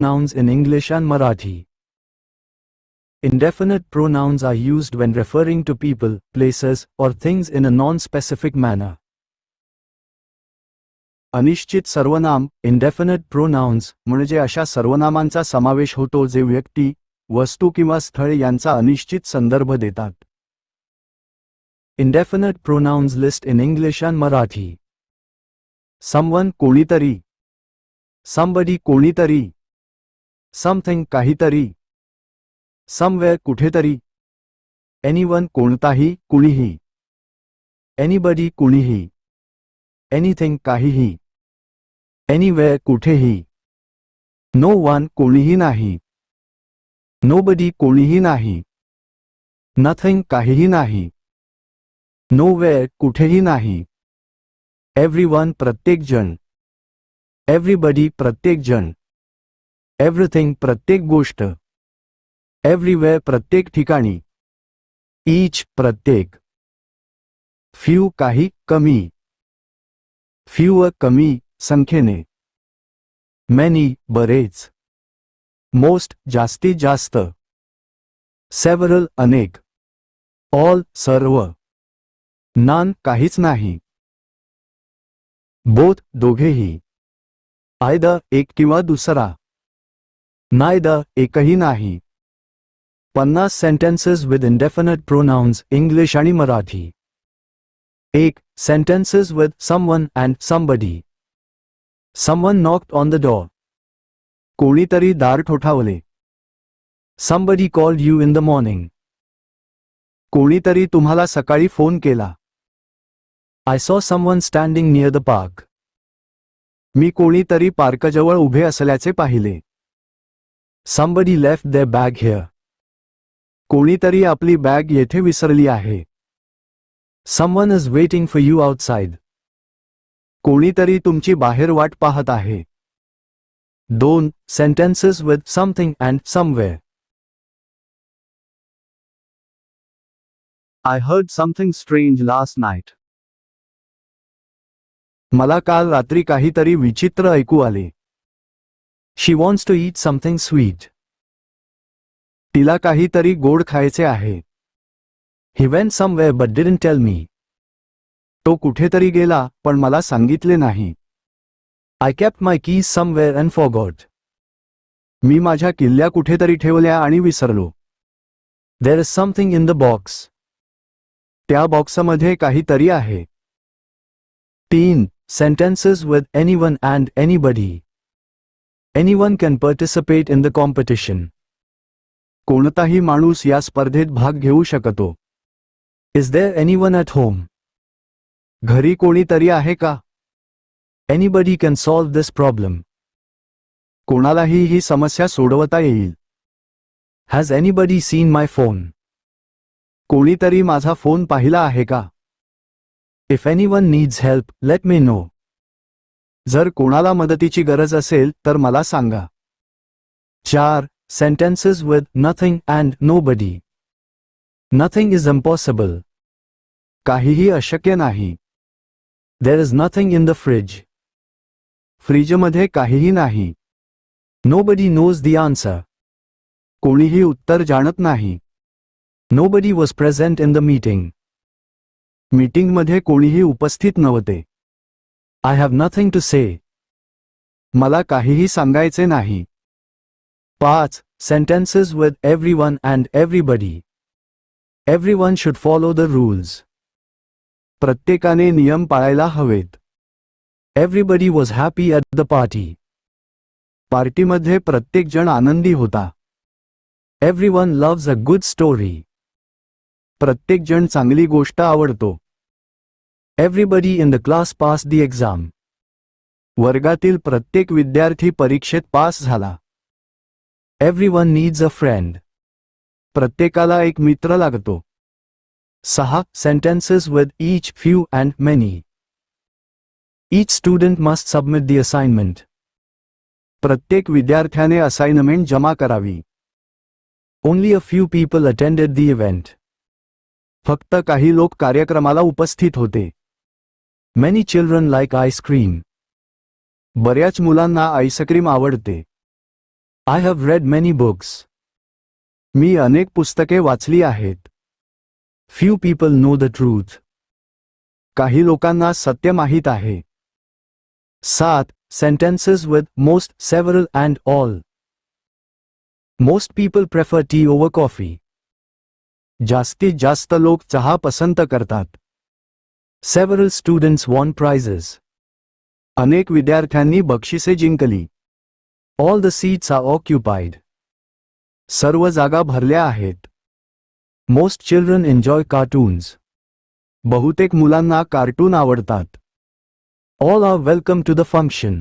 Pronouns in English and Marathi. Indefinite pronouns are used when referring to people, places, or things in a non-specific manner. अनिश्चित सर्वनाम, indefinite pronouns, म्हणजे अशा सर्वनामांचा समावेश होतो जे व्यक्ती, वस्तू किंवा स्थळ यांचा अनिश्चित संदर्भ देतात. Indefinite pronouns list in English and Marathi. Someone कोणीतरी, somebody कोणीतरी, something काहीतरी, somewhere कुठेतरी, anyone कोणताही, कुणीही, anybody कुणीही, anything काहीही, anywhere कुठेही, no one कोणीही नाही, nobody कोणीही नाही, nothing काहीही नाही, nowhere कुठेही नाही, everyone प्रत्येक जण, everybody प्रत्येक जण, everything प्रत्येक गोष्ट, everywhere प्रत्येक ठिकाणी, each प्रत्येक, few काही, कमी, fewer कमी, संख्येने, many बरेच, most जास्तीत जास्त, several अनेक, all सर्व, none काहीच नाही, both दोघेही, either एक किंवा दुसरा, neither एकही नाही. 50 sentences with indefinite pronouns English आणि Marathi. 1. Sentences with someone and somebody. Someone knocked on the door. कोणीतरी दार ठोठावले. Somebody called you in the morning. कोणीतरी तुम्हाला सकाळी फोन केला. I saw someone standing near the park. मी कोणीतरी पार्कजवळ उभे असल्याचे पाहिले. Somebody left their bag here. कोणीतरी आपली बॅग येथे विसरली आहे. Someone is waiting for you outside. कोणीतरी तुमची बाहेर वाट पाहत आहे. 2. Sentences with something and somewhere. I heard something strange last night. मला काल रात्री काहीतरी विचित्र ऐकू आले. She wants to eat something sweet. तिला काहीतरी गोड खायचे आहे. He went somewhere but didn't tell me. तो कुठेतरी गेला पण मला सांगितले नाही. I kept my keys somewhere and forgot. मी माझ्या किल्ल्या कुठेतरी ठेवल्या आणि विसरलो. There is something in the box. त्या बॉक्समध्ये काहीतरी आहे. 3. Sentences with anyone and anybody. Anyone can participate in the competition. कोणताही माणूस या स्पर्धेत भाग घेऊ शकतो. Is there anyone at home? घरी कोणीतरी आहे का? Anybody can solve this problem. कोणालाही ही समस्या सोडवता येईल. Has anybody seen my phone? कोणीतरी माझा फोन पाहिला आहे का? If anyone needs help, let me know. जर कोणाला मदतीची गरज असेल तर मला सांगा. 4. Sentences with nothing and nobody. Nothing is impossible. काहीही अशक्य नाही. There is nothing in the fridge. फ्रीजमध्ये काहीही नाही. Nobody knows the answer. कोणीही उत्तर जाणत नाही. Nobody was present in the meeting. मीटिंगमध्ये कोणीही उपस्थित नव्हते. I have nothing to say. मला काहीही सांगायचे नाही. 5. Sentences with everyone and everybody. Everyone should follow the rules. प्रत्येकाने नियम पाळायला हवेत. Everybody was happy at the party. पार्टीमध्ये प्रत्येक जण आनंदी होता. Everyone loves a good story. प्रत्येक जण चांगली गोष्ट आवडतो. Everybody in the class passed the exam. वर्गातील प्रत्येक विद्यार्थी परीक्षेत पास झाला. Everyone needs a friend. प्रत्येकाला एक मित्र लागतो. 6. Sentences with each, few and many. Each student must submit the assignment. प्रत्येक विद्यार्थ्याने असाइनमेंट जमा करावी. Only a few people attended the event. फक्त काही लोक कार्यक्रमाला उपस्थित होते. Many children like ice cream. बऱ्याच मुलांना आईस्क्रीम आवडते. I have read many books. मी अनेक पुस्तके वाचली आहेत. Few people know the truth. काही लोकांना सत्य माहीत आहे. 7. Sentences with most, several and all. Most people prefer tea over coffee. जास्तीत जास्त लोक चहा पसंत करतात. Several students won prizes. अनेक विद्यार्थ्यांनी बक्षिसे जिंकली. All the seats are occupied. सर्व जागा भरल्या आहेत. Most children enjoy cartoons. बहुतेक मुलांना कार्टून आवडतात. All are welcome to the function.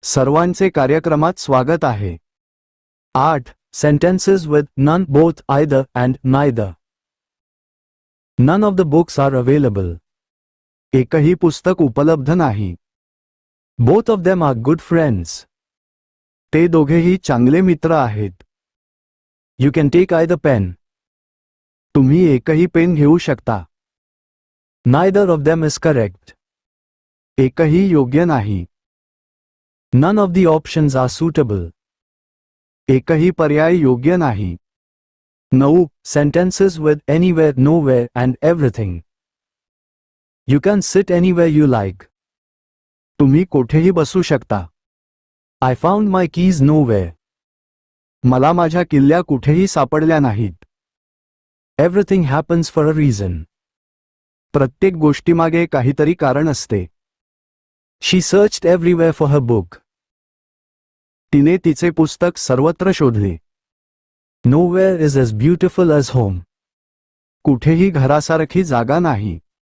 सर्वांचे कार्यक्रमात स्वागत आहे. 8. Sentences with none, both, either and neither. None of the books are available. एकही पुस्तक उपलब्ध नाही. Both of them are good friends. ते दोघेही चांगले मित्र आहेत. You can take either pen. तुम्ही एकही पेन घेऊ शकता. Neither of them is correct. एकही योग्य नाही. None of the options are suitable. एकही पर्याय योग्य नाही. 9. Sentences with anywhere, nowhere and everything. You can sit anywhere you like. तुम्ही कोठेही बसू शकता. I found my keys nowhere. मला माझ्या किल्ल्या कुठेही सापडल्या नाहीत. Everything happens for a reason. प्रत्येक गोष्टीमागे काहीतरी कारण असते. She searched everywhere for her book. तिने तिचे पुस्तक सर्वत्र शोधले. Nowhere is as beautiful as home. कुठेही घरासारखी जागा नाही.